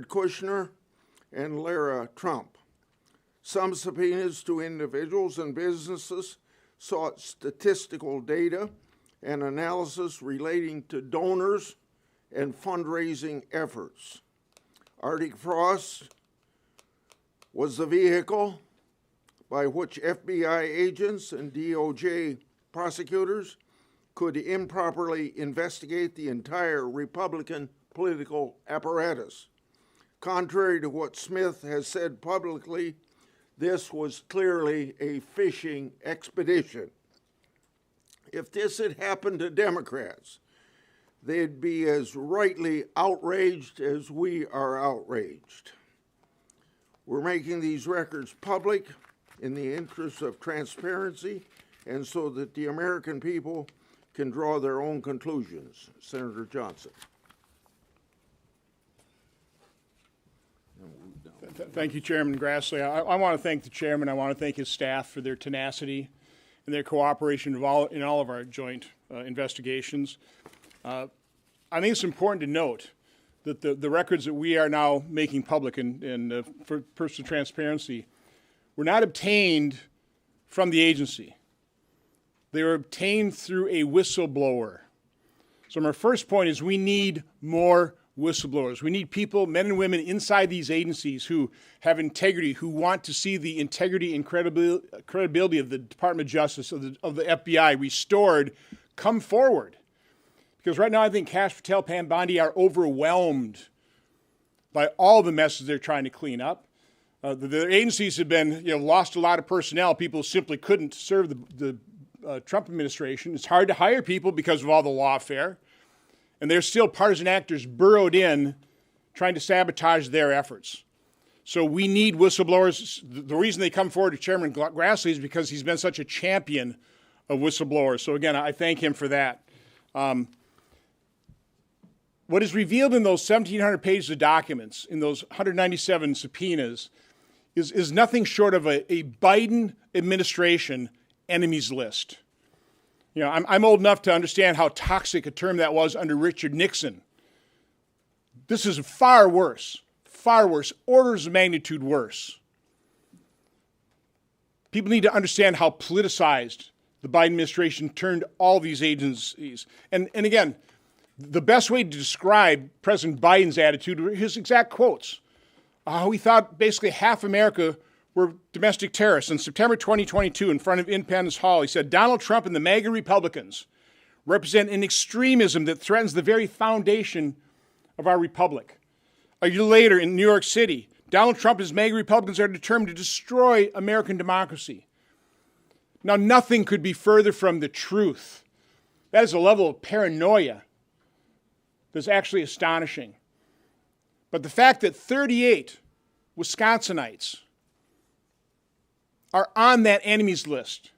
Jared Kushner and Lara Trump. Some subpoenas to individuals and businesses sought statistical data and analysis relating to donors and fundraising efforts. Arctic Frost was the vehicle by which FBI agents and DOJ prosecutors could improperly investigate the entire Republican political apparatus. Contrary to what Schmitt has said publicly, this was clearly a fishing expedition. If this had happened to Democrats, they'd be as rightly outraged as we are outraged. We're making these records public in the interest of transparency and so that the American people can draw their own conclusions. Senator Johnson. Thank you, Chairman Grassley. I want to thank the chairman. I want to thank his staff for their tenacity and their cooperation in all of our joint investigations. I think it's important to note that the records that we are now making public and for personal transparency were not obtained from the agency. They were obtained through a whistleblower. So my first point is we need more whistleblowers. We need people, men and women inside these agencies who have integrity, who want to see the integrity and credibility of the Department of Justice, of the FBI restored, come forward. Because right now I think Kash Patel, Pam Bondi are overwhelmed by all the messes they're trying to clean up. The agencies have been, lost a lot of personnel. People simply couldn't serve the Trump administration. It's hard to hire people because of all the lawfare. And there's still partisan actors burrowed in trying to sabotage their efforts. So we need whistleblowers. The reason they come forward to Chairman Grassley is because he's been such a champion of whistleblowers. So again, I thank him for that. What is revealed in those 1,700 pages of documents, in those 197 subpoenas, is nothing short of a Biden administration enemies list. I'm old enough to understand how toxic a term that was under Richard Nixon. This is far worse, orders of magnitude worse. People need to understand how politicized the Biden administration turned all these agencies. And again, the best way to describe President Biden's attitude were his exact quotes. How he thought basically half America were domestic terrorists. In September 2022, in front of Independence Hall, he said, Donald Trump and the MAGA Republicans represent an extremism that threatens the very foundation of our republic. A year later, in New York City, Donald Trump and his MAGA Republicans are determined to destroy American democracy. Now, nothing could be further from the truth. That is a level of paranoia that's actually astonishing. But the fact that 38 Wisconsinites are on that enemies list.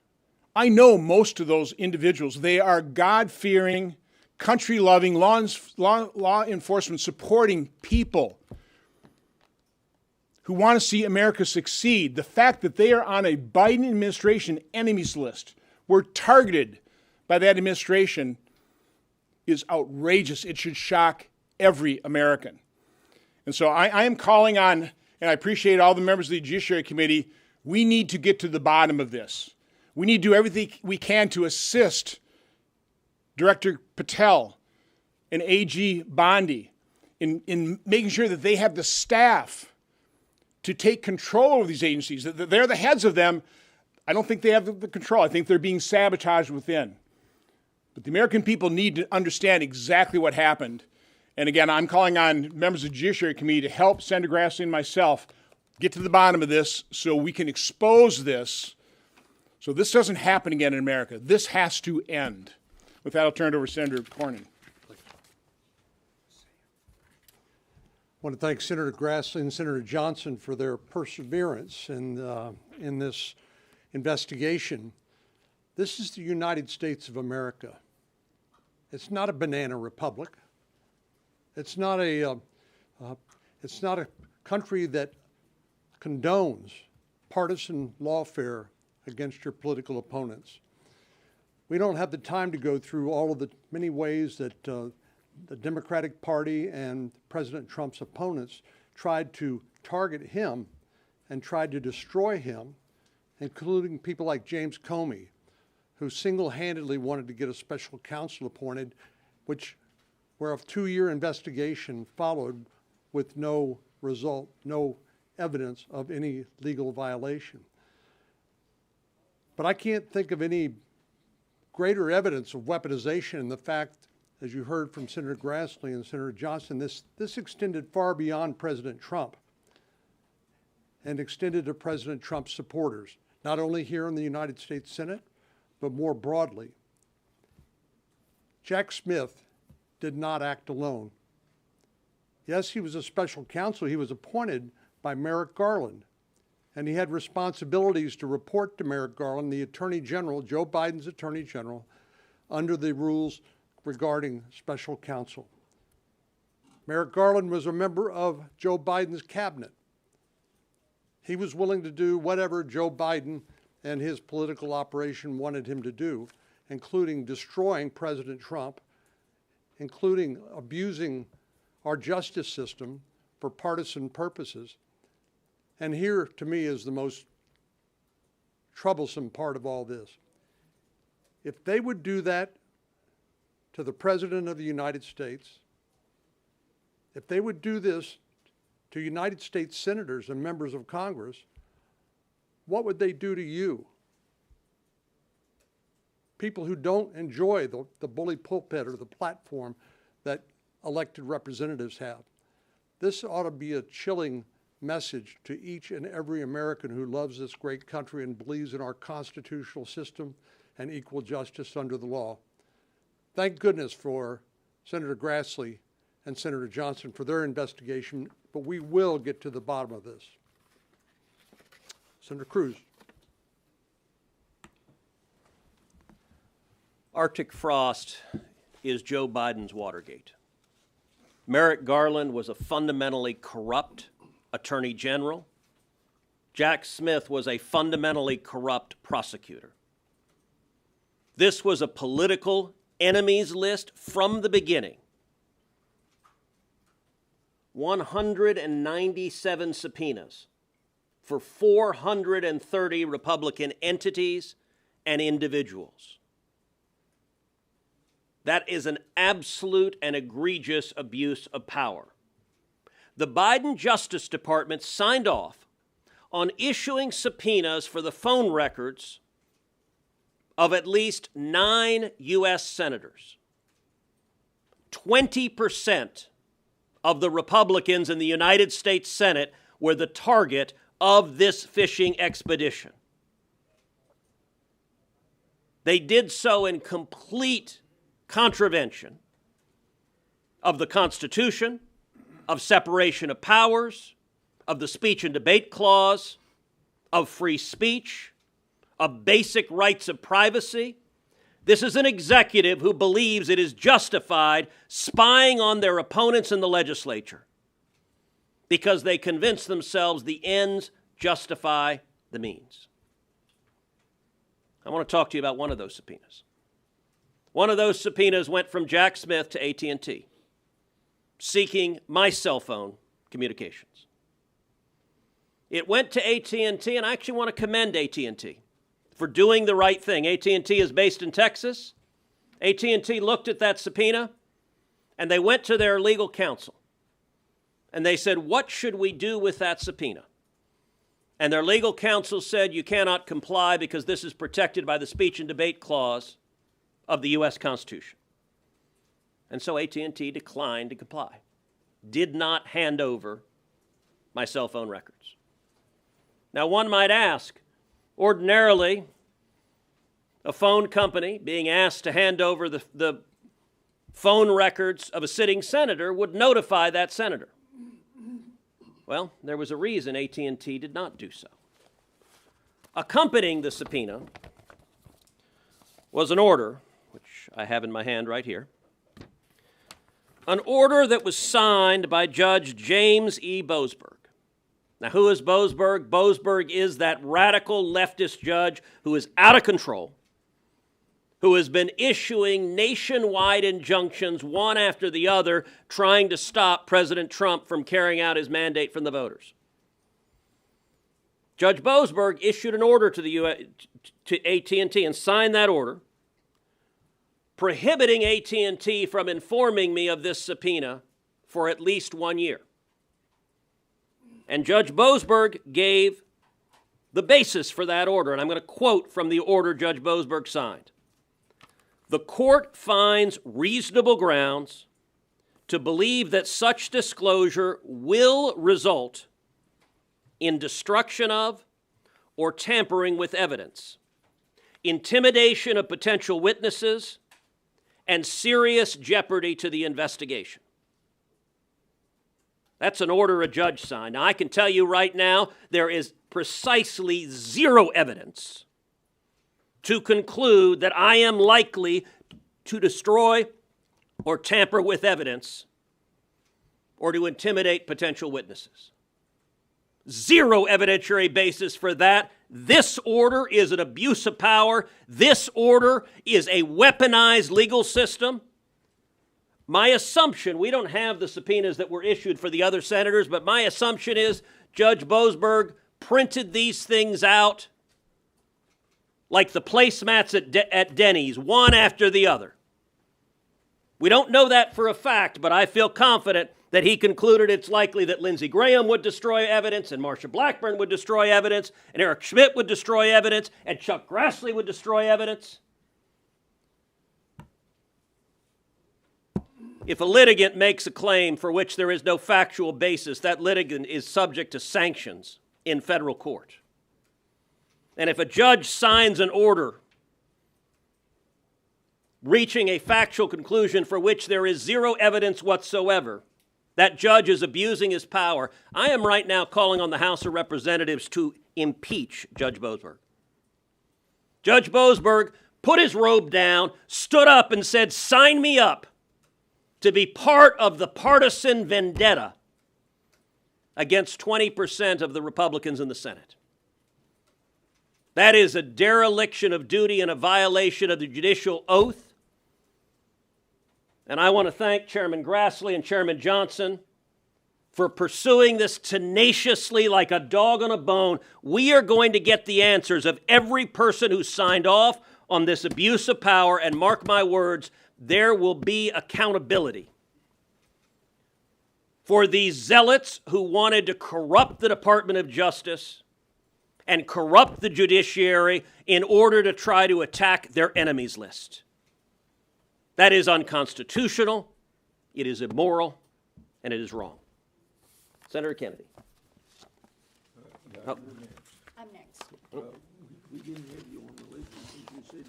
I know most of those individuals. They are God-fearing, country-loving, law enforcement supporting people who want to see America succeed. The fact that they are on a Biden administration enemies list, were targeted by that administration, is outrageous. It should shock every American. And so I am calling on, and I appreciate all the members of the Judiciary Committee, we need to get to the bottom of this. We need to do everything we can to assist Director Patel and AG Bondi in making sure that they have the staff to take control of these agencies. They're the heads of them. I don't think they have the control. I think they're being sabotaged within. But the American people need to understand exactly what happened. And again, I'm calling on members of the Judiciary Committee to help Senator Grassley and myself get to the bottom of this so we can expose this so this doesn't happen again in America. This has to end. With that, I'll turn it over to Senator Cornyn. I want to thank Senator Grassley and Senator Johnson for their perseverance in this investigation. This is the United States of America. It's not a banana republic. It's not a country that condones partisan lawfare against your political opponents. We don't have the time to go through all of the many ways that the Democratic Party and President Trump's opponents tried to target him and tried to destroy him, including people like James Comey, who single-handedly wanted to get a special counsel appointed, where a 2-year investigation followed with no result, no evidence of any legal violation. But I can't think of any greater evidence of weaponization in the fact, as you heard from Senator Grassley and Senator Johnson, this extended far beyond President Trump and extended to President Trump's supporters, not only here in the United States Senate, but more broadly. Jack Schmitt did not act alone. Yes, he was a special counsel. He was appointed by Merrick Garland, and he had responsibilities to report to Merrick Garland, the Attorney General, Joe Biden's Attorney General, under the rules regarding special counsel. Merrick Garland was a member of Joe Biden's cabinet. He was willing to do whatever Joe Biden and his political operation wanted him to do, including destroying President Trump, including abusing our justice system for partisan purposes. And here, to me, is the most troublesome part of all this. If they would do that to the President of the United States, if they would do this to United States senators and members of Congress, what would they do to you? People who don't enjoy the bully pulpit or the platform that elected representatives have. This ought to be a chilling message to each and every American who loves this great country and believes in our constitutional system and equal justice under the law. Thank goodness for Senator Grassley and Senator Johnson for their investigation, but we will get to the bottom of this. Senator Cruz. Arctic frost is Joe Biden's Watergate. Merrick Garland was a fundamentally corrupt attorney general. Jack Schmitt was a fundamentally corrupt prosecutor. This was a political enemies list from the beginning. 197 subpoenas for 430 Republican entities and individuals. That is an absolute and egregious abuse of power. The Biden Justice Department signed off on issuing subpoenas for the phone records of at least 9 U.S. senators. 20% of the Republicans in the United States Senate were the target of this fishing expedition. They did so in complete contravention of the Constitution, of separation of powers, of the speech and debate clause, of free speech, of basic rights of privacy. This is an executive who believes it is justified spying on their opponents in the legislature because they convince themselves the ends justify the means. I want to talk to you about one of those subpoenas. One of those subpoenas went from Jack Schmitt to AT&T, seeking my cell phone communications. It went to AT&T, and I actually want to commend AT&T for doing the right thing. AT&T is based in Texas. AT&T looked at that subpoena, and they went to their legal counsel. And they said, what should we do with that subpoena? And their legal counsel said, you cannot comply because this is protected by the speech and debate clause of the U.S. Constitution. And so AT&T declined to comply, did not hand over my cell phone records. Now, one might ask, ordinarily, a phone company being asked to hand over the phone records of a sitting senator would notify that senator. Well, there was a reason AT&T did not do so. Accompanying the subpoena was an order, which I have in my hand right here, an order that was signed by Judge James E. Boasberg. Now, who is Boasberg? Boasberg is that radical leftist judge who is out of control, who has been issuing nationwide injunctions one after the other, trying to stop President Trump from carrying out his mandate from the voters. Judge Boasberg issued an order to AT&T and signed that order, prohibiting AT&T from informing me of this subpoena for at least 1 year. And Judge Boasberg gave the basis for that order, and I'm going to quote from the order Judge Boasberg signed. The court finds reasonable grounds to believe that such disclosure will result in destruction of or tampering with evidence, intimidation of potential witnesses, and serious jeopardy to the investigation. That's an order a judge signed. Now, I can tell you right now, there is precisely zero evidence to conclude that I am likely to destroy or tamper with evidence or to intimidate potential witnesses. Zero evidentiary basis for that. This order is an abuse of power. This order is a weaponized legal system. My assumption, we don't have the subpoenas that were issued for the other senators, but my assumption is Judge Boasberg printed these things out like the placemats at Denny's, one after the other. We don't know that for a fact, but I feel confident that he concluded it's likely that Lindsey Graham would destroy evidence, and Marsha Blackburn would destroy evidence, and Eric Schmitt would destroy evidence, and Chuck Grassley would destroy evidence. If a litigant makes a claim for which there is no factual basis, that litigant is subject to sanctions in federal court. And if a judge signs an order reaching a factual conclusion for which there is zero evidence whatsoever, that judge is abusing his power. I am right now calling on the House of Representatives to impeach Judge Boasberg. Judge Boasberg put his robe down, stood up and said, "Sign me up to be part of the partisan vendetta against 20% of the Republicans in the Senate." That is a dereliction of duty and a violation of the judicial oath. And I want to thank Chairman Grassley and Chairman Johnson for pursuing this tenaciously like a dog on a bone. We are going to get the answers of every person who signed off on this abuse of power, and mark my words, there will be accountability for these zealots who wanted to corrupt the Department of Justice and corrupt the judiciary in order to try to attack their enemies list. That is unconstitutional, it is immoral, and it is wrong. Senator Kennedy. I'm next. We didn't have you on the list since you said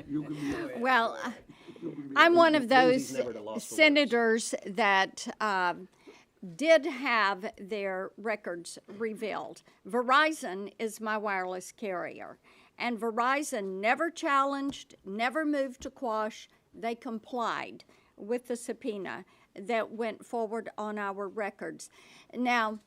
you were here. Well, I'm one of those senators that did have their records revealed. Verizon is my wireless carrier, and Verizon never challenged, never moved to quash. They complied with the subpoena that went forward on our records. Now,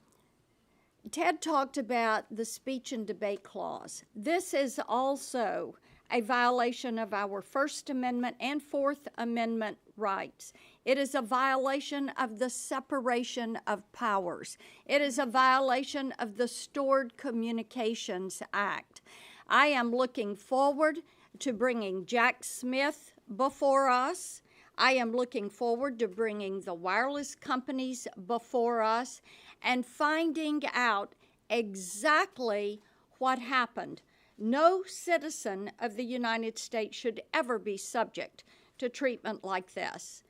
Ted talked about the speech and debate clause. This is also a violation of our First Amendment and Fourth Amendment rights. It is a violation of the separation of powers. It is a violation of the Stored Communications Act. I am looking forward to bringing Jack Smith before us. I am looking forward to bringing the wireless companies before us and finding out exactly what happened. No citizen of the United States should ever be subject to treatment like this.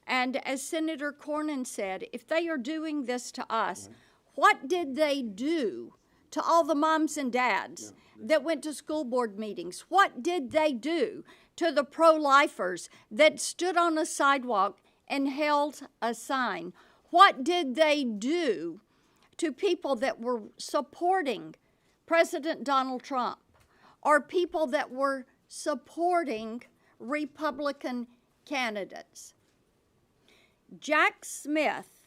And as Senator Cornyn said, if they are doing this to us, what did they do to all the moms and dads that went to school board meetings? What did they do to the pro-lifers that stood on a sidewalk and held a sign? What did they do to people that were supporting President Donald Trump or people that were supporting Republican candidates? Jack Smith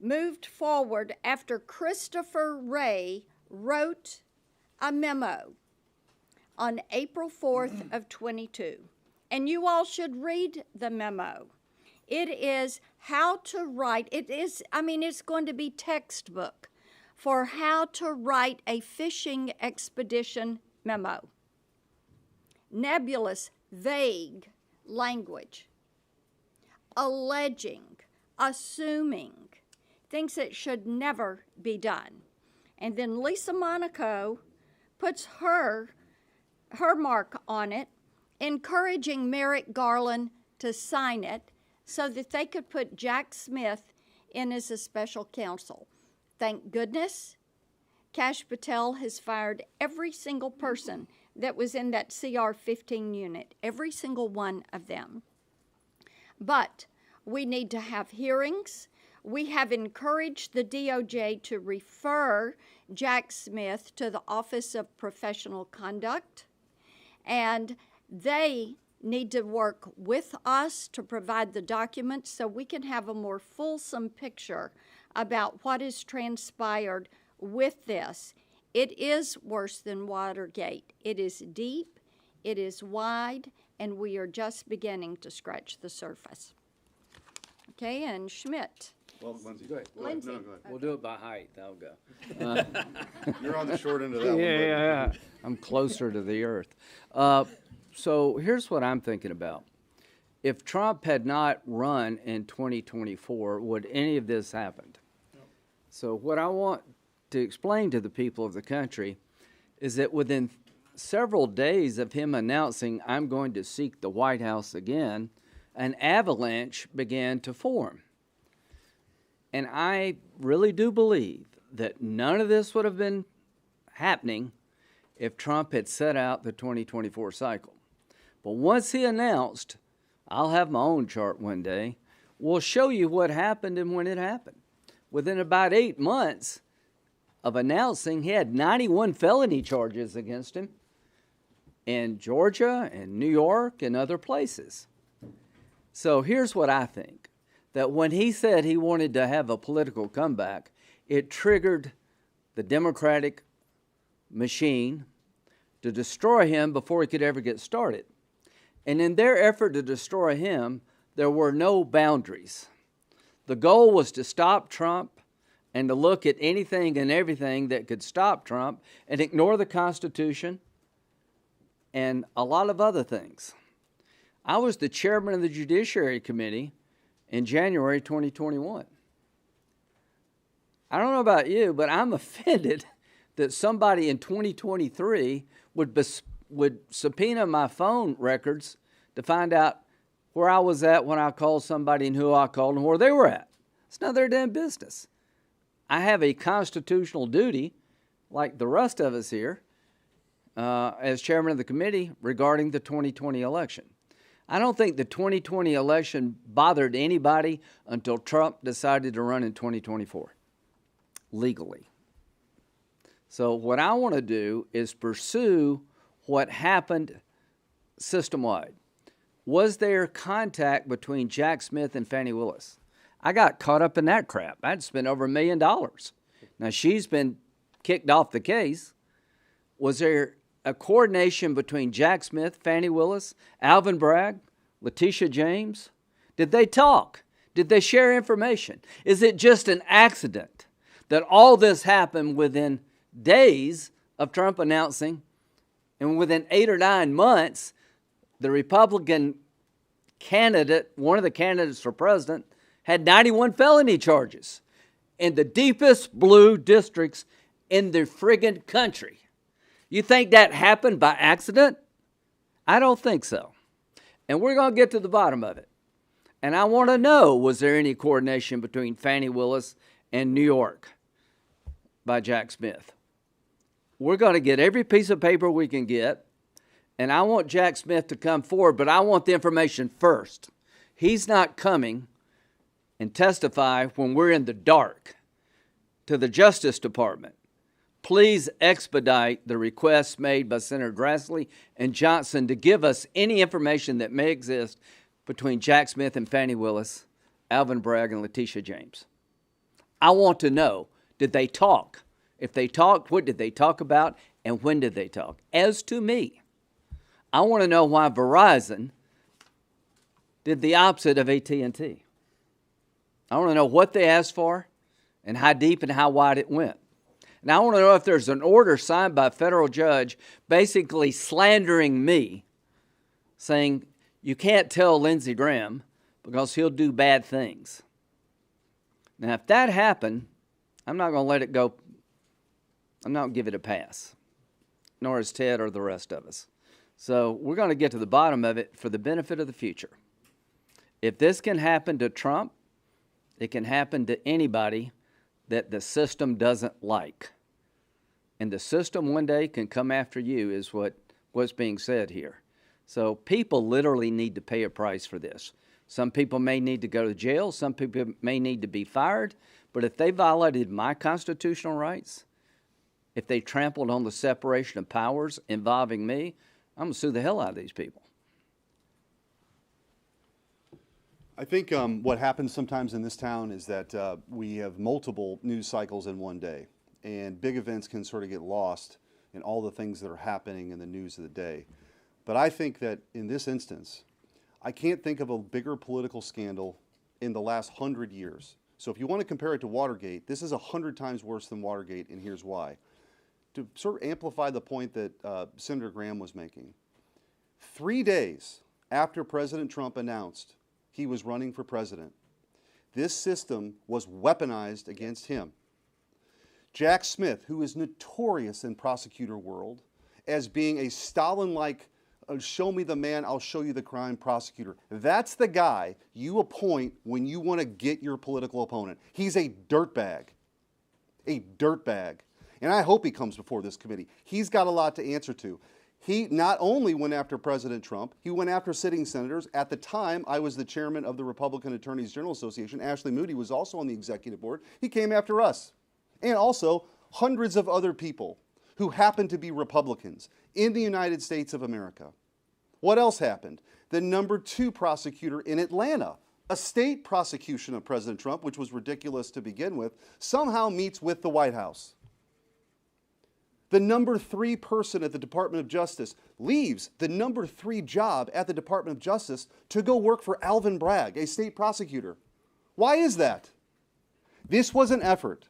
moved forward after Christopher Wray wrote a memo on April 4th of 22. And you all should read the memo. It is how to write. It's going to be textbook for how to write a fishing expedition memo. Nebulous, vague language. Alleging, assuming, things that should never be done. And then Lisa Monaco puts her mark on it, encouraging Merrick Garland to sign it so that they could put Jack Smith in as a special counsel. Thank goodness Kash Patel has fired every single person that was in that CR-15 unit, every single one of them. But we need to have hearings. We have encouraged the DOJ to refer Jack Smith to the Office of Professional Conduct, and they need to work with us to provide the documents so we can have a more fulsome picture about what has transpired with this. It is worse than Watergate. It is deep, it is wide, and we are just beginning to scratch the surface. Okay, and Schmitt. Well, Lindsey, go ahead. Lindsey. No, go ahead. We'll do it by height. That'll go. You're on the short end of that one. but- Yeah. I'm closer to the earth. So here's what I'm thinking about. If Trump had not run in 2024, would any of this happened? So what I want to explain to the people of the country is that within several days of him announcing, I'm going to seek the White House again, an avalanche began to form. And I really do believe that none of this would have been happening if Trump had set out the 2024 cycle. But once he announced, I'll have my own chart one day, we'll show you what happened and when it happened. Within about 8 months of announcing, he had 91 felony charges against him in Georgia and New York and other places. So here's what I think, that when he said he wanted to have a political comeback, it triggered the Democratic machine to destroy him before he could ever get started. And in their effort to destroy him, there were no boundaries. The goal was to stop Trump and to look at anything and everything that could stop Trump and ignore the Constitution and a lot of other things. I was the chairman of the Judiciary Committee in January 2021. I don't know about you, but I'm offended that somebody in 2023 would subpoena my phone records to find out where I was at when I called somebody and who I called and where they were at. It's not their damn business. I have a constitutional duty, like the rest of us here, as chairman of the committee regarding the 2020 election. I don't think the 2020 election bothered anybody until Trump decided to run in 2024, legally. So what I want to do is pursue what happened system-wide. Was there contact between Jack Smith and Fani Willis? I got caught up in that crap. I'd spent over $1 million. Now, she's been kicked off the case. Was there a coordination between Jack Smith, Fani Willis, Alvin Bragg, Letitia James? Did they talk? Did they share information? Is it just an accident that all this happened within days of Trump announcing, and within 8 or 9 months, the Republican candidate, one of the candidates for president, had 91 felony charges in the deepest blue districts in the friggin' country? You think that happened by accident? I don't think so. And we're going to get to the bottom of it. And I want to know, was there any coordination between Fani Willis and New York by Jack Smith? We're going to get every piece of paper we can get, and I want Jack Smith to come forward, but I want the information first. He's not coming and testify when we're in the dark to the Justice Department. Please expedite the requests made by Senator Grassley and Johnson to give us any information that may exist between Jack Smith and Fani Willis, Alvin Bragg, and Letitia James. I want to know, did they talk? If they talked, what did they talk about, and when did they talk? As to me, I want to know why Verizon did the opposite of AT&T. I want to know what they asked for and how deep and how wide it went. Now, I want to know if there's an order signed by a federal judge basically slandering me, saying you can't tell Lindsey Graham because he'll do bad things. Now, if that happened, I'm not going to let it go. I'm not going to give it a pass, nor is Ted or the rest of us. So we're going to get to the bottom of it for the benefit of the future. If this can happen to Trump, it can happen to anybody that the system doesn't like. And the system one day can come after you is what's being said here. So people literally need to pay a price for this. Some people may need to go to jail. Some people may need to be fired. But if they violated my constitutional rights, if they trampled on the separation of powers involving me, I'm going to sue the hell out of these people. I think what happens sometimes in this town is that we have multiple news cycles in one day, and big events can sort of get lost in all the things that are happening in the news of the day. But I think that in this instance, I can't think of a bigger political scandal in the last 100 years. So if you want to compare it to Watergate, this is 100 times worse than Watergate, and here's why. To sort of amplify the point that Senator Graham was making, 3 days after President Trump announced he was running for president, this system was weaponized against him. Jack Schmitt, who is notorious in prosecutor world as being a Stalin-like, show me the man, I'll show you the crime prosecutor. That's the guy you appoint when you want to get your political opponent. He's a dirtbag. A dirtbag. And I hope he comes before this committee. He's got a lot to answer to. He not only went after President Trump, he went after sitting senators. At the time, I was the chairman of the Republican Attorneys General Association. Ashley Moody was also on the executive board. He came after us. And also hundreds of other people who happened to be Republicans in the United States of America. What else happened? The #2 prosecutor in Atlanta, a state prosecution of President Trump, which was ridiculous to begin with, somehow meets with the White House. The #3 person at the Department of Justice leaves the #3 job at the Department of Justice to go work for Alvin Bragg, a state prosecutor. Why is that? This was an effort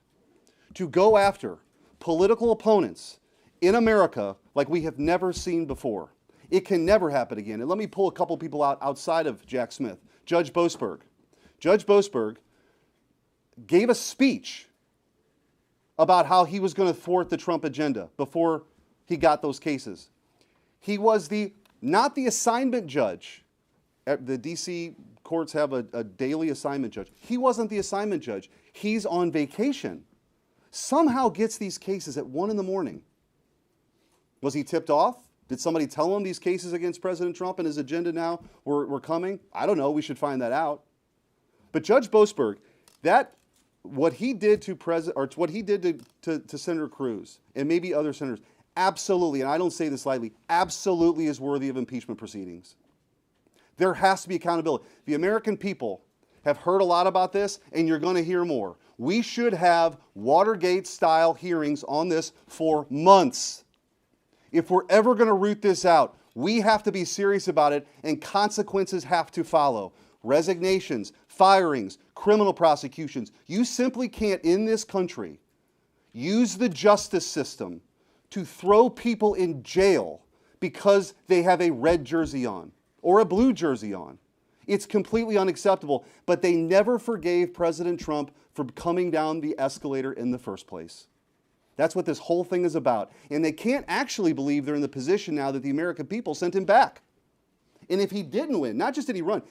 to go after political opponents in America like we have never seen before. It can never happen again. And let me pull a couple people out outside of Jack Smith. Judge Boasberg. Judge Boasberg gave a speech about how he was going to thwart the Trump agenda before he got those cases. He was not the assignment judge. The D.C. courts have a daily assignment judge. He wasn't the assignment judge. He's on vacation. Somehow gets these cases at 1 in the morning. Was he tipped off? Did somebody tell him these cases against President Trump and his agenda now were coming? I don't know. We should find that out. But Judge Boasberg, what he did to Senator Cruz and maybe other senators, absolutely, and I don't say this lightly, absolutely is worthy of impeachment proceedings. There has to be accountability. The American people have heard a lot about this, and you're going to hear more. We should have Watergate-style hearings on this for months. If we're ever going to root this out, we have to be serious about it, and consequences have to follow. Resignations, firings, criminal prosecutions. You simply can't, in this country, use the justice system to throw people in jail because they have a red jersey on or a blue jersey on. It's completely unacceptable, but they never forgave President Trump for coming down the escalator in the first place. That's what this whole thing is about. And they can't actually believe they're in the position now that the American people sent him back. And if he didn't win, not just did he run,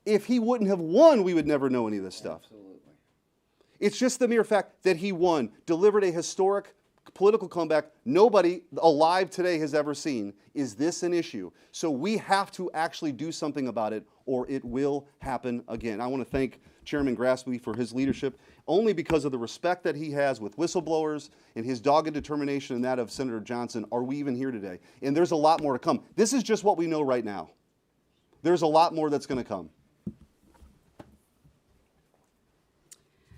if he wouldn't have won, we would never know any of this stuff. Absolutely. It's just the mere fact that he won, delivered a historic political comeback nobody alive today has ever seen. Is this an issue? So we have to actually do something about it, or it will happen again. I want to thank Chairman Grassley for his leadership, only because of the respect that he has with whistleblowers and his dogged determination and that of Senator Johnson are we even here today. And there's a lot more to come. This is just what we know right now. There's a lot more that's going to come.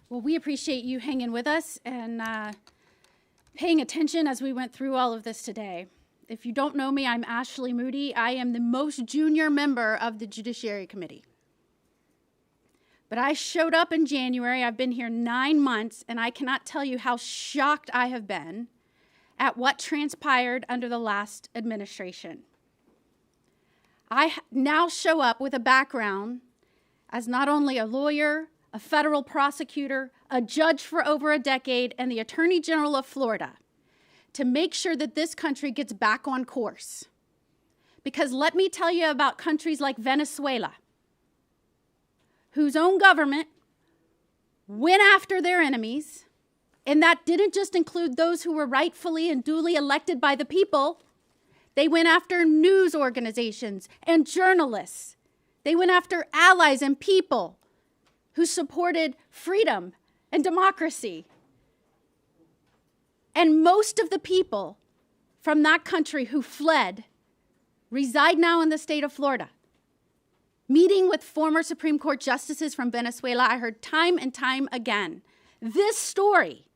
Well, we appreciate you hanging with us and paying attention as we went through all of this today. If you don't know me, I'm Ashley Moody. I am the most junior member of the Judiciary Committee. But I showed up in January. I've been here 9 months, and I cannot tell you how shocked I have been at what transpired under the last administration. I now show up with a background as not only a lawyer, a federal prosecutor, a judge for over a decade, and the Attorney General of Florida to make sure that this country gets back on course. Because let me tell you about countries like Venezuela, whose own government went after their enemies, and that didn't just include those who were rightfully and duly elected by the people. They went after news organizations and journalists. They went after allies and people who supported freedom and democracy. And most of the people from that country who fled reside now in the state of Florida. Meeting with former Supreme Court justices from Venezuela, I heard time and time again this story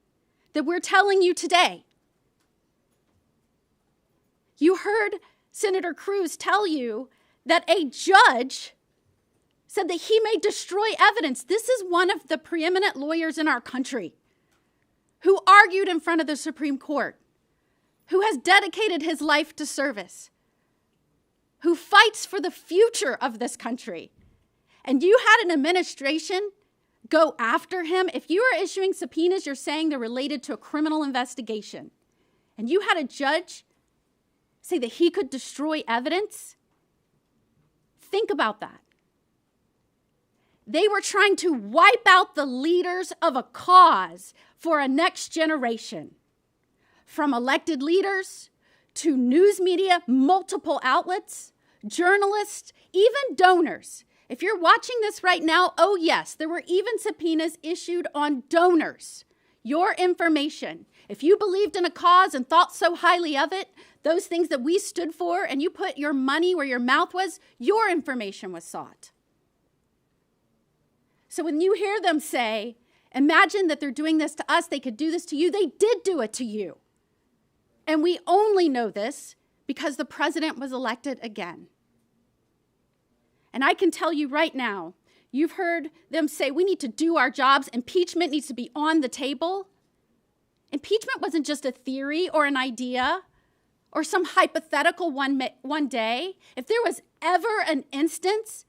that we're telling you today. You heard Senator Cruz tell you that a judge said that he may destroy evidence. This is one of the preeminent lawyers in our country who argued in front of the Supreme Court, who has dedicated his life to service, who fights for the future of this country. And you had an administration go after him. If you are issuing subpoenas, you're saying they're related to a criminal investigation. And you had a judge say that he could destroy evidence. Think about that. They were trying to wipe out the leaders of a cause for a next generation. From elected leaders to news media, multiple outlets, journalists, even donors. If you're watching this right now, oh yes, there were even subpoenas issued on donors. Your information. If you believed in a cause and thought so highly of it, those things that we stood for, and you put your money where your mouth was, your information was sought. So when you hear them say, imagine that they're doing this to us, they could do this to you, they did do it to you. And we only know this because the president was elected again. And I can tell you right now, you've heard them say we need to do our jobs, impeachment needs to be on the table. Impeachment wasn't just a theory or an idea or some hypothetical one day. If there was ever an instance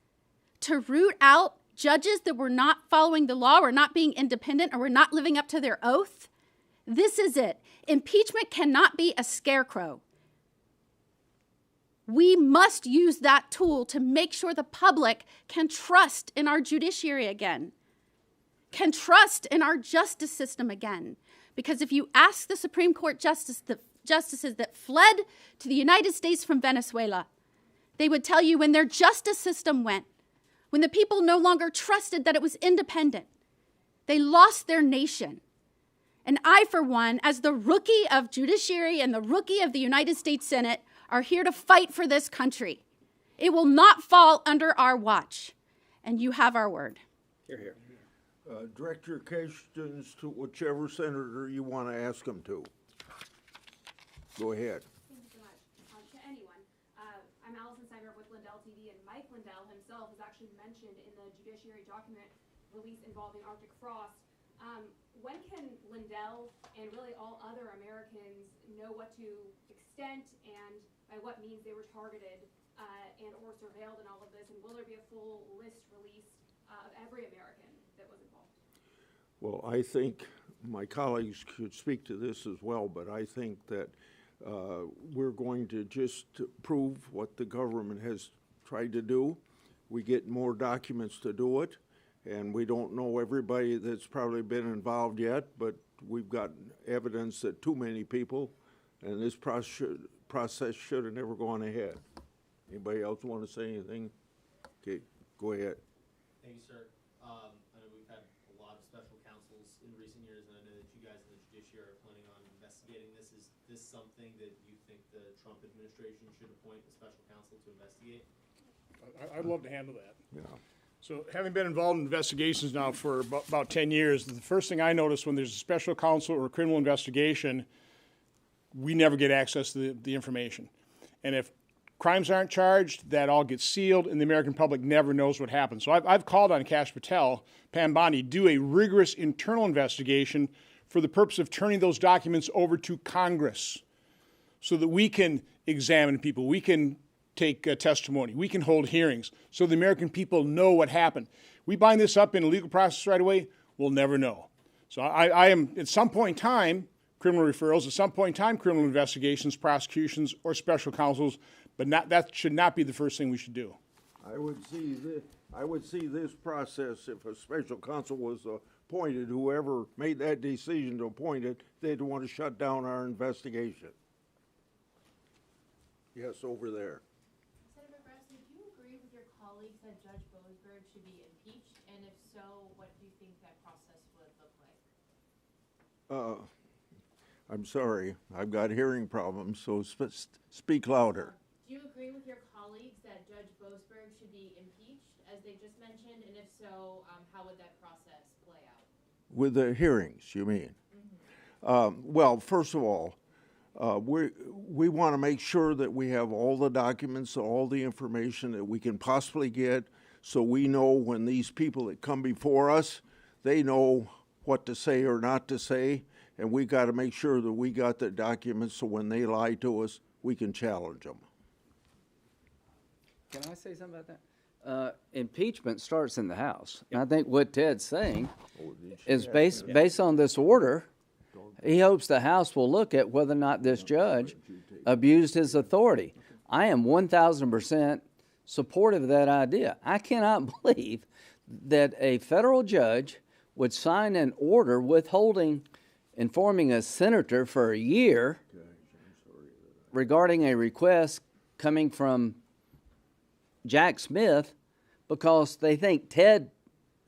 to root out judges that were not following the law or not being independent or were not living up to their oath, this is it. Impeachment cannot be a scarecrow. We must use that tool to make sure the public can trust in our judiciary again, can trust in our justice system again. Because if you ask the Supreme Court justices that fled to the United States from Venezuela, they would tell you when their justice system went, when the people no longer trusted that it was independent, they lost their nation. And I, for one, as the rookie of judiciary and the rookie of the United States Senate, are here to fight for this country. It will not fall under our watch. And you have our word. Hear, hear. Direct your questions to whichever senator you want to ask them to. Go ahead. Thank you so much. To anyone, I'm Allison Seimer with Lindell TV, and Mike Lindell himself is actually mentioned in the judiciary document release involving Arctic frost. When can Lindell and really all other Americans know what to extent and by what means they were targeted and or surveilled in all of this? And will there be a full list released of every American that was involved? Well, I think my colleagues could speak to this as well, but I think that we're going to just prove what the government has tried to do. We get more documents to do it, and we don't know everybody that's probably been involved yet, but we've got evidence that too many people, and this process should have never gone ahead. Anybody else want to say anything? Okay, go ahead. Thank you, sir. I know we've had a lot of special counsels in recent years, and I know that you guys in the judiciary are planning on investigating this. Is this something that you think the Trump administration should appoint a special counsel to investigate? I'd love to handle that. Yeah. So having been involved in investigations now for about 10 years, the first thing I notice when there's a special counsel or a criminal investigation, we never get access to the information. And if crimes aren't charged, that all gets sealed, and the American public never knows what happened. So I've called on Kash Patel, Pam Bondi, do a rigorous internal investigation for the purpose of turning those documents over to Congress so that we can examine people, we can take testimony, we can hold hearings, so the American people know what happened. We bind this up in a legal process right away, we'll never know. So I am, at some point in time, criminal referrals, at some point in time, criminal investigations, prosecutions, or special counsels, but that should not be the first thing we should do. I would see this process, if a special counsel was appointed, whoever made that decision to appoint it, they'd want to shut down our investigation. Yes, over there. Senator Grassley, do you agree with your colleagues that Judge Boasberg should be impeached? And if so, what do you think that process would look like? I'm sorry, I've got hearing problems, so speak louder. Do you agree with your colleagues that Judge Boasberg should be impeached, as they just mentioned? And if so, how would that process play out? With the hearings, you mean? Well, first of all, we want to make sure that we have all the documents, all the information that we can possibly get, so we know when these people that come before us, they know what to say or not to say, and we got to make sure that we got the documents so when they lie to us, we can challenge them. Can I say something about that? Impeachment starts in the House. And I think what Ted's saying is based on this order, he hopes the House will look at whether or not this judge abused his authority. I am 1,000% supportive of that idea. I cannot believe that a federal judge would sign an order informing a senator for a year regarding a request coming from Jack Schmitt because they think Ted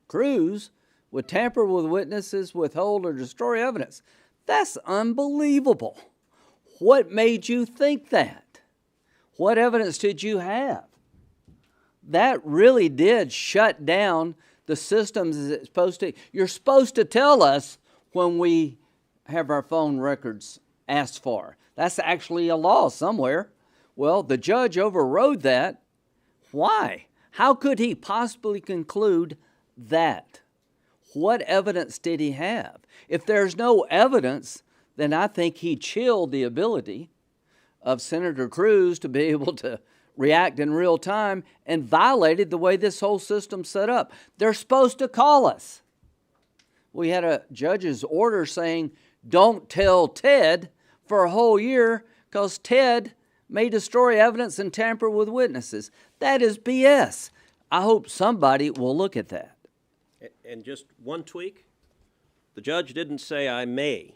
Cruz would tamper with witnesses, withhold, or destroy evidence. That's unbelievable. What made you think that? What evidence did you have? That really did shut down the systems as it's supposed to. You're supposed to tell us when we have our phone records asked for. That's actually a law somewhere. Well, the judge overrode that. Why? How could he possibly conclude that? What evidence did he have? If there's no evidence, then I think he chilled the ability of Senator Cruz to be able to react in real time and violated the way this whole system's set up. They're supposed to call us. We had a judge's order saying, don't tell Ted for a whole year because Ted may destroy evidence and tamper with witnesses. That is BS. I hope somebody will look at that. And just one tweak. The judge didn't say I may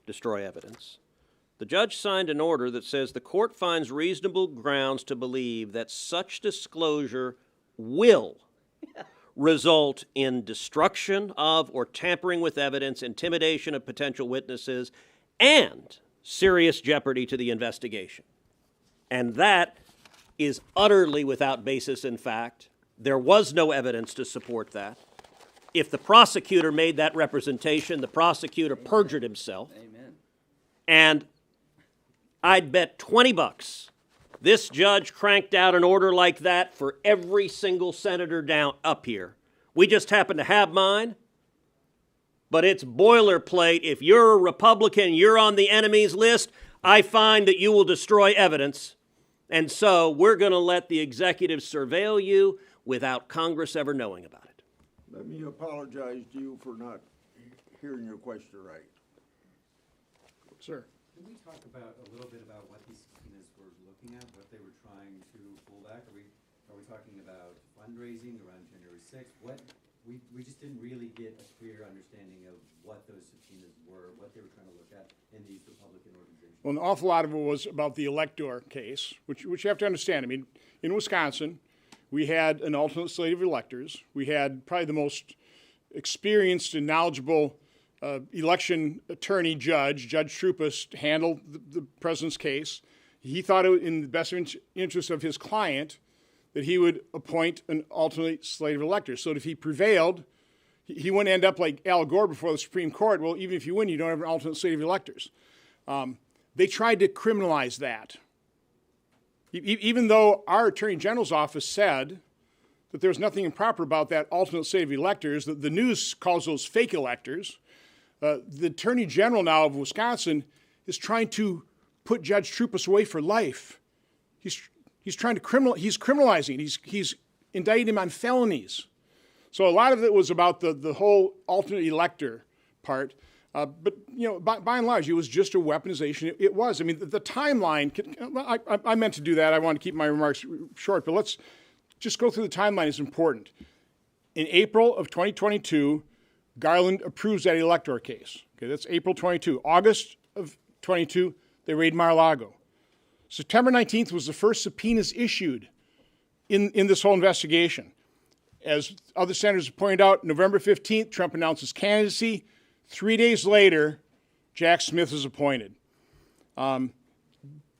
destroy evidence. The judge signed an order that says the court finds reasonable grounds to believe that such disclosure will result in destruction of or tampering with evidence, intimidation of potential witnesses, and serious jeopardy to the investigation. And that is utterly without basis in fact. There was no evidence to support that. If the prosecutor made that representation, the prosecutor perjured himself. Amen. And I'd bet $20 this judge cranked out an order like that for every single senator down up here. We just happen to have mine, but it's boilerplate. If you're a Republican, you're on the enemies list, I find that you will destroy evidence. And so we're going to let the executive surveil you without Congress ever knowing about it. Let me apologize to you for not hearing your question right. Sir. Can we talk about a little bit about what these subpoenas were looking at, what they were trying to pull back? Are we talking about fundraising around January 6th? We just didn't really get a clear understanding of what those subpoenas were, what they were trying to look at in these Republican organizations. Well, an awful lot of it was about the elector case, which you have to understand. I mean, in Wisconsin, we had an alternate slate of electors. We had probably the most experienced and knowledgeable election attorney judge, Judge Troupas, handled the president's case. He thought it in the best interest of his client that he would appoint an alternate slate of electors. So that if he prevailed, he wouldn't end up like Al Gore before the Supreme Court. Well, even if you win, you don't have an alternate slate of electors. they tried to criminalize that. Even though our Attorney General's office said that there's nothing improper about that alternate slate of electors, the news calls those fake electors, the Attorney General now of Wisconsin is trying to put Judge Troupas away for life. He's trying to he's criminalizing. He's indicting him on felonies. So a lot of it was about the whole alternate elector part. But, you know, by and large, it was just a weaponization. It was. I mean, the timeline, I meant to do that. I want to keep my remarks short, but let's just go through the timeline. It's important. In April of 2022, Garland approves that elector case. Okay, that's April 22. August of 22, they raid Mar-a-Lago. September 19th was the first subpoenas issued in this whole investigation. As other senators have pointed out, November 15th, Trump announces candidacy. 3 days later, Jack Smith is appointed.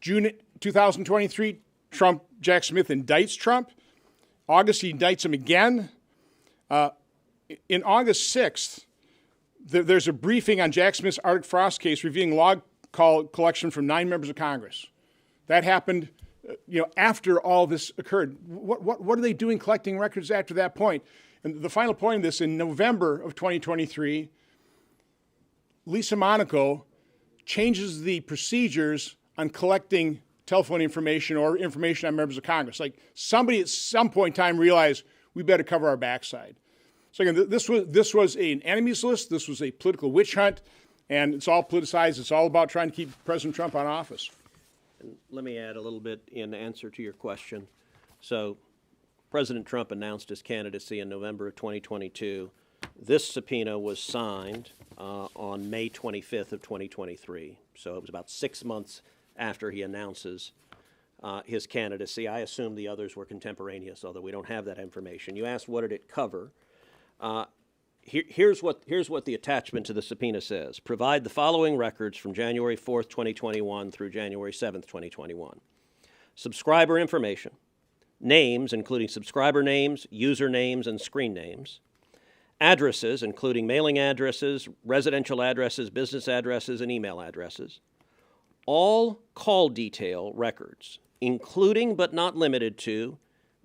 June 2023, Jack Smith indicts Trump. August, he indicts him again. In August 6th, there's a briefing on Jack Smith's Arctic Frost case revealing log call collection from 9 members of Congress. That happened, after all this occurred. What are they doing collecting records after that point? And the final point of this, in November of 2023, Lisa Monaco changes the procedures on collecting telephone information or information on members of Congress. Like somebody at some point in time realized we better cover our backside. So again, this was an enemies list. This was a political witch hunt, and it's all politicized. It's all about trying to keep President Trump on office. And let me add a little bit in answer to your question. So President Trump announced his candidacy in November of 2022. This subpoena was signed on May 25th of 2023. So it was about 6 months after he announces his candidacy. I assume the others were contemporaneous, although we don't have that information. You asked what did it cover. Here's what the attachment to the subpoena says. Provide the following records from January 4th, 2021 through January 7th, 2021. Subscriber information, names, including subscriber names, user names, and screen names, addresses, including mailing addresses, residential addresses, business addresses, and email addresses, all call detail records, including but not limited to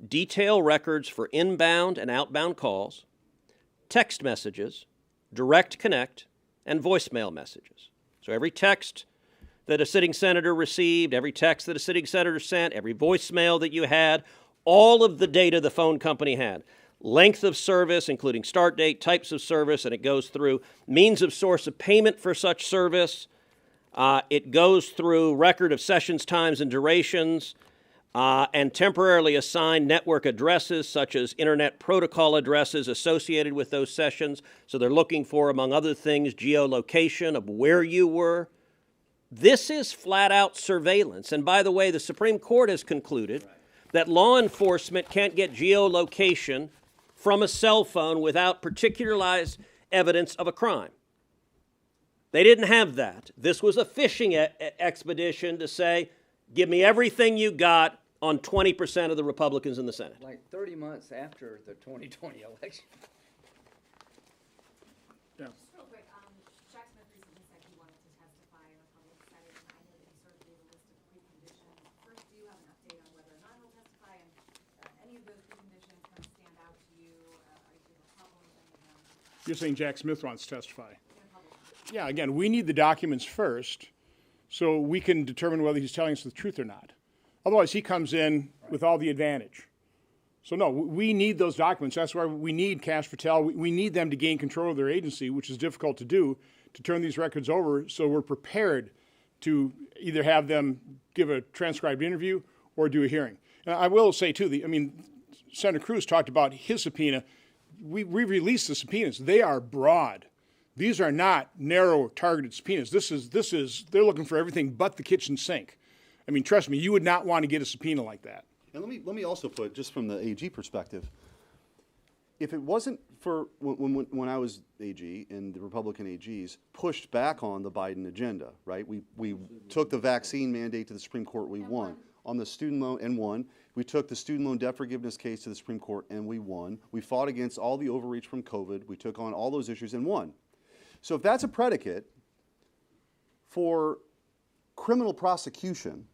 detail records for inbound and outbound calls, text messages, direct connect, and voicemail messages. So every text that a sitting senator received, every text that a sitting senator sent, every voicemail that you had, all of the data the phone company had. Length of service, including start date, types of service, and it goes through means of source of payment for such service. It goes through record of sessions times and durations, and temporarily assigned network addresses such as internet protocol addresses associated with those sessions. So they're looking for, among other things, geolocation of where you were. This is flat out surveillance. And by the way, the Supreme Court has concluded that law enforcement can't get geolocation from a cell phone without particularized evidence of a crime. They didn't have that. This was a fishing expedition to say, give me everything you got on 20% of the Republicans in the Senate. Like 30 months after the 2020 election. Yeah. Just real quick, Jack Smith recently said he wanted to testify in a public setting, and I know that he sort of gave a list of preconditions. First, do you have an update on whether or not he'll testify, and any of those preconditions kind of stand out to you? Are you a problem with any of them? You're saying Jack Smith wants to testify? Yeah, again, we need the documents first so we can determine whether he's telling us the truth or not. Otherwise, he comes in with all the advantage. So no, we need those documents. That's why we need Cash Patel. We need them to gain control of their agency, which is difficult to do, to turn these records over so we're prepared to either have them give a transcribed interview or do a hearing. And I will say, too, Senator Cruz talked about his subpoena. We released the subpoenas. They are broad. These are not narrow targeted subpoenas. They're looking for everything but the kitchen sink. I mean, trust me, you would not want to get a subpoena like that. And let me also put, just from the AG perspective, if it wasn't for when I was AG and the Republican AGs pushed back on the Biden agenda, right? We took the vaccine mandate to the Supreme Court, we won. On the student loan, and won. We took the student loan debt forgiveness case to the Supreme Court, and we won. We fought against all the overreach from COVID. We took on all those issues and won. So if that's a predicate for criminal prosecution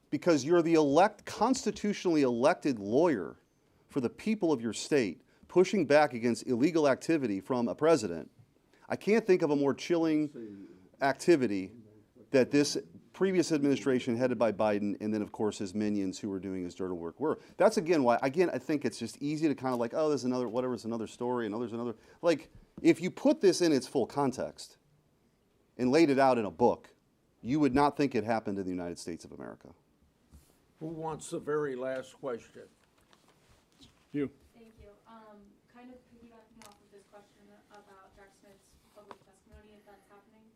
because you're the constitutionally elected lawyer for the people of your state pushing back against illegal activity from a president, I can't think of a more chilling activity that this previous administration headed by Biden and then, of course, his minions who were doing his dirty work were. That's, again, why, I think it's just easy to kind of like, oh, there's another, whatever, it's another story, and there's another. Like, if you put this in its full context and laid it out in a book, you would not think it happened in the United States of America. Who wants the very last question? You. Thank you. Kind of piggybacking off of this question about Jack Schmitt's public testimony, if that's happening,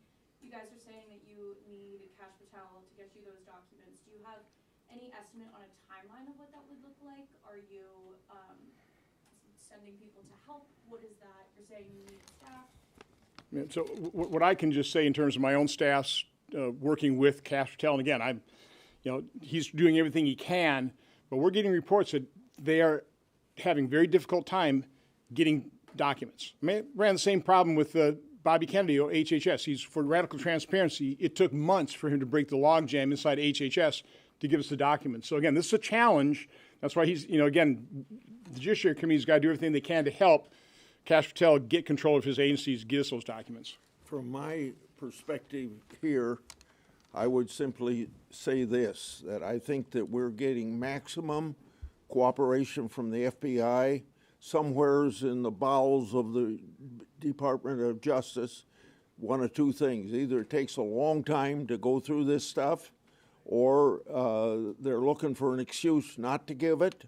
you guys are saying that you need Cash Patel to get you those documents. Do you have any estimate on a timeline of what that would look like? Are you sending people to help? What is that? You're saying you need staff? Yeah, so what I can just say in terms of my own staff's working with Cash Patel, and again, he's doing everything he can, but we're getting reports that they are having very difficult time getting documents. I mean, ran the same problem with Bobby Kennedy or HHS. He's for radical transparency. It took months for him to break the logjam inside HHS to give us the documents. So again, this is a challenge. That's why he's, again, the Judiciary Committee's got to do everything they can to help Cash Patel get control of his agencies, get us those documents. From my perspective here, I would simply say this, that I think that we're getting maximum cooperation from the FBI, somewheres in the bowels of the Department of Justice. One of two things: either it takes a long time to go through this stuff, or they're looking for an excuse not to give it.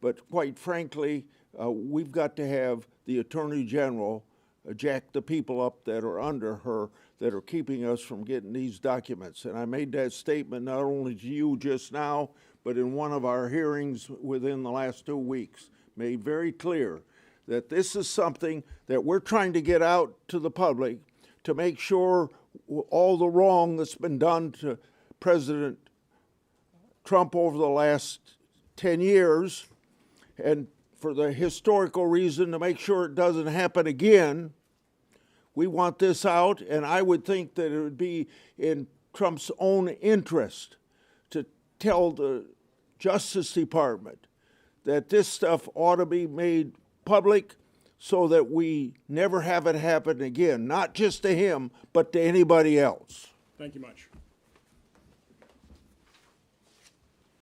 But quite frankly, we've got to have the Attorney General jack the people up that are under her, that are keeping us from getting these documents. And I made that statement not only to you just now, but in one of our hearings within the last 2 weeks, made very clear that this is something that we're trying to get out to the public to make sure all the wrong that's been done to President Trump over the last 10 years, and for the historical reason to make sure it doesn't happen again. We want this out, and I would think that it would be in Trump's own interest to tell the Justice Department that this stuff ought to be made public so that we never have it happen again, not just to him, but to anybody else. Thank you much.